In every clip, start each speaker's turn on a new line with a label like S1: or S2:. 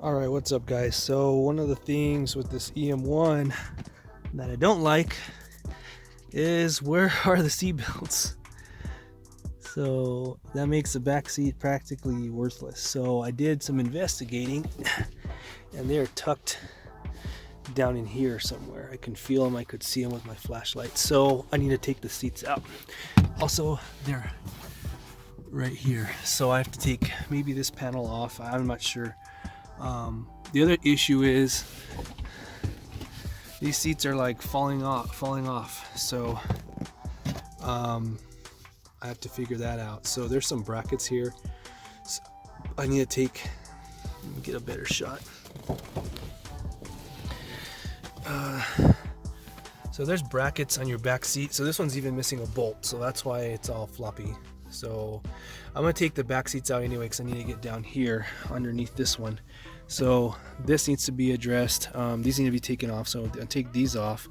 S1: All right, what's up guys? So one of the things with this EM1 that I don't like is where are the seat belts? So that makes the back seat practically worthless. So I did some investigating and they're tucked down in here somewhere. I can feel them, I could see them with my flashlight. So I need to take the seats out. Also, they're right here. So I have to take maybe this panel off. I'm not sure. The other issue is these seats are like falling off. So I have to figure that out. So there's some brackets here. So I need to let me get a better shot. So there's brackets on your back seat. So this one's even missing a bolt. So that's why it's all floppy. So I'm gonna take the back seats out anyway because I need to get down here underneath this one. So this needs to be addressed. These need to be taken off. So I'll take these off.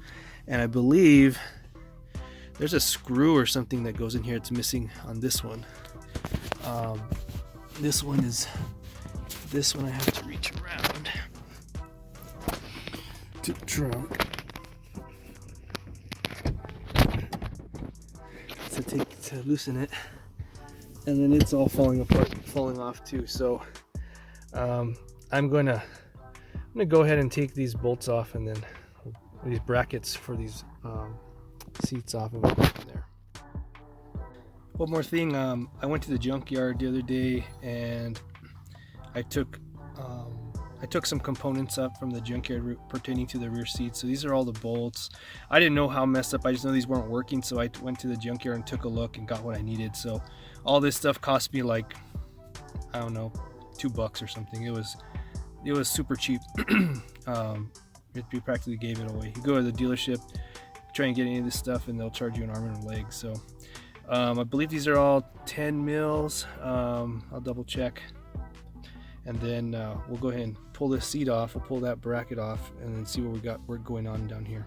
S1: And I believe there's a screw or something that goes in here. It's missing on this one. This one I have to reach around to the trunk. To loosen it, and then it's all falling off too. So I'm gonna go ahead and take these bolts off, and then these brackets for these seats off, and we'll go from there. One more thing, I went to the junkyard the other day, and I took some components up from the junkyard pertaining to the rear seat. So these are all the bolts. I didn't know how messed up. I just know these weren't working. So I went to the junkyard and took a look and got what I needed. So all this stuff cost me like, I don't know, $2 or something. It was super cheap. We practically gave it away. You go to the dealership, try and get any of this stuff, and they'll charge you an arm and a leg. So I believe these are all 10 mils. I'll double check. And then we'll go ahead and pull this seat off. We'll pull that bracket off and then see what we're going on down here.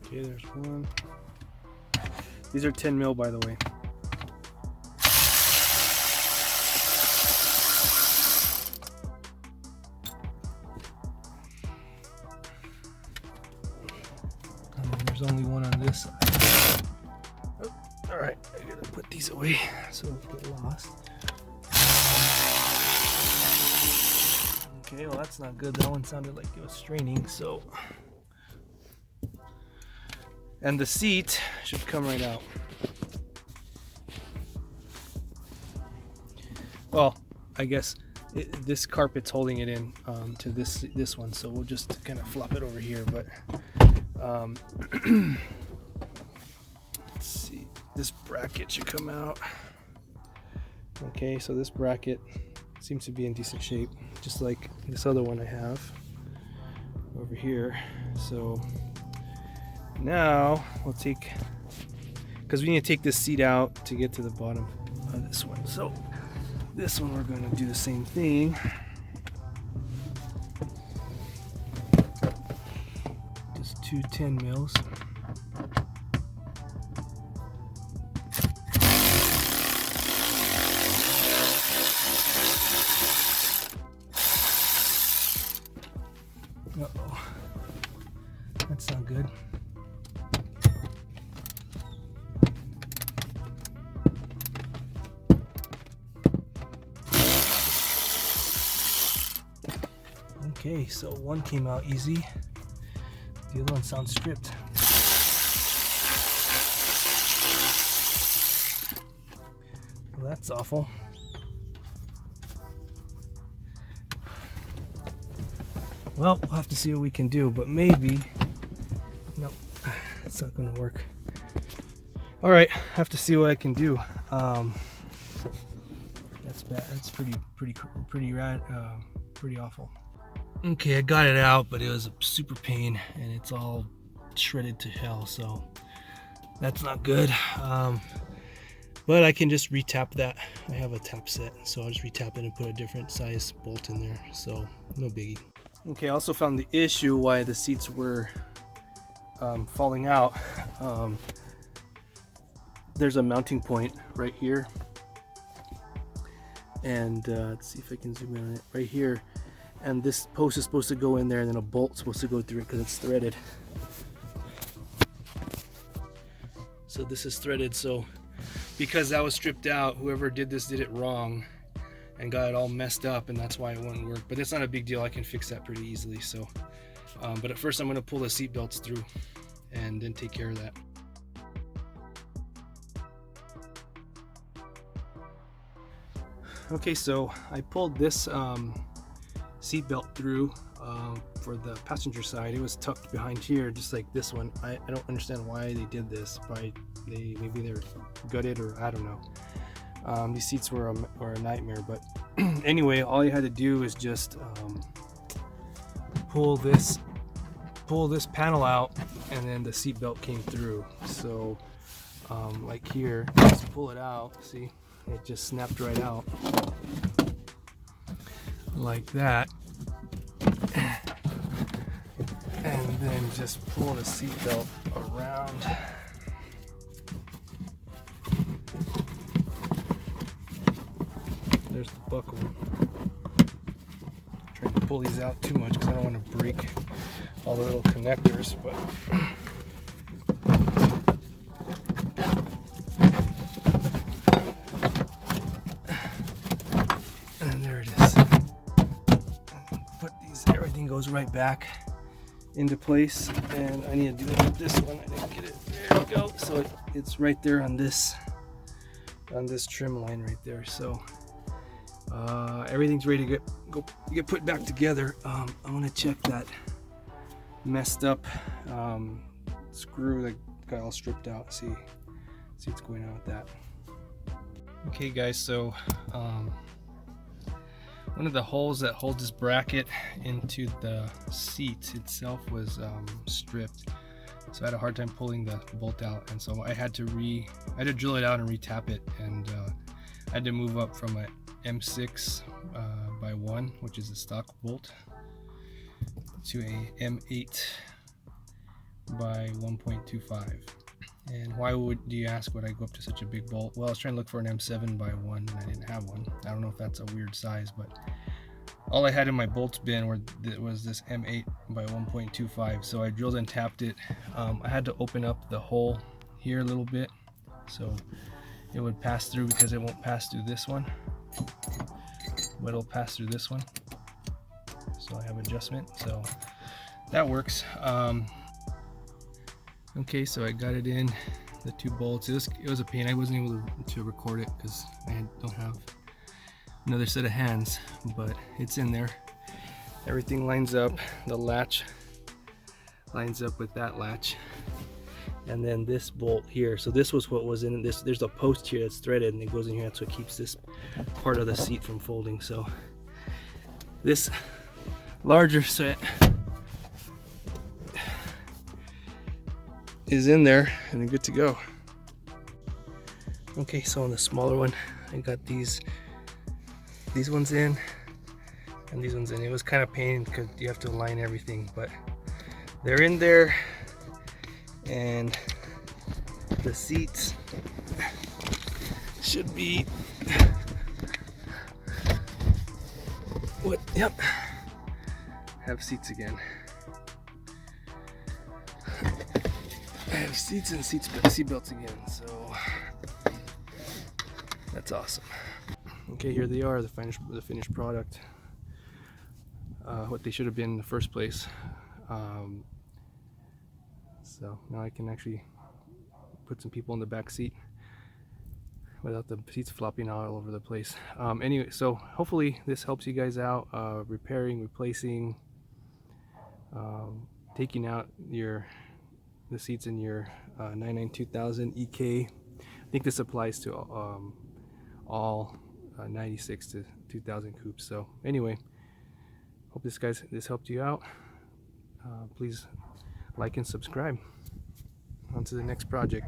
S1: Okay, there's one. These are 10 mil, by the way. Only one on this side. Oh, all right, I gotta put these away so they don't get lost. Okay, well that's not good. That one sounded like it was straining. So, and the seat should come right out. Well, I guess this carpet's holding it in to this one, so we'll just kind of flop it over here. But let's see, this bracket should come out. Okay, so this bracket seems to be in decent shape, just like this other one I have over here. So now we'll because we need to take this seat out to get to the bottom of this one. So this one we're going to do the same thing. Just 2 10 mils. Uh-oh, that's not good. Okay, so one came out easy. The other one sounds stripped. Well, that's awful. Well, we'll have to see what we can do, but maybe... Nope, it's not going to work. All right, have to see what I can do. That's bad. That's pretty awful. Okay, I got it out, but it was a super pain, and it's all shredded to hell, so that's not good. But I can just retap that. I have a tap set, so I'll just retap it and put a different size bolt in there, so no biggie. Okay, I also found the issue why the seats were falling out. There's a mounting point right here, and let's see if I can zoom in on it right here. And this post is supposed to go in there, and then a bolt's supposed to go through it because it's threaded. So this is threaded, so because that was stripped out, whoever did this did it wrong and got it all messed up, and that's why it wouldn't work. But that's not a big deal, I can fix that pretty easily. So but at first I'm going to pull the seat belts through and then take care of that. Okay, so I pulled this seat belt through for the passenger side. It was tucked behind here, just like this one. I don't understand why they did this. Probably maybe they're gutted, or I don't know. These seats were a nightmare, but anyway, all you had to do is just pull this panel out, and then the seat belt came through. So like here, just pull it out. See, it just snapped right out like that, and then just pull the seat belt around. There's the buckle. Trying to pull these out too much because I don't want to break all the little connectors, but and there it is. Put these, everything goes right back into place, and I need to do it with this one. I didn't get it. There we go. So it's right there on this trim line right there. So everything's ready to get put back together. I want to check that messed up screw that got all stripped out. See what's going on with that. Okay guys, so one of the holes that holds this bracket into the seat itself was stripped, so I had a hard time pulling the bolt out, and so I had to drill it out and retap it, and I had to move up from a M6 by 1, which is a stock bolt, to a M8 by 1.25. And why do you ask, would I go up to such a big bolt? Well, I was trying to look for an M7 by 1 and I didn't have one. I don't know if that's a weird size, but all I had in my bolts bin was this M8 by 1.25. So I drilled and tapped it. I had to open up the hole here a little bit so it would pass through, because it won't pass through this one, but it'll pass through this one. So I have adjustment, so that works. Okay, so I got it in, the 2 bolts. It was a pain. I wasn't able to record it because I don't have another set of hands, but it's in there. Everything lines up. The latch lines up with that latch, and then this bolt here. So this was what was in this. There's a post here that's threaded, and it goes in here. That's what keeps this part of the seat from folding. So this larger set is in there and good to go. Okay, so on the smaller one, I got these ones in and these ones in. It was kind of pain because you have to align everything, but they're in there, and the seats should be yep, have seats again. I have seats and seat belts again, so that's awesome. Okay, here they are, the finished product. What they should have been in the first place. So now I can actually put some people in the back seat without the seats flopping all over the place. Anyway, so hopefully this helps you guys out, repairing, replacing, taking out the seats in your 992,000 EK. I think this applies to all 96 to 2000 coupes. So anyway, hope this helped you out. Please like and subscribe. On to the next project.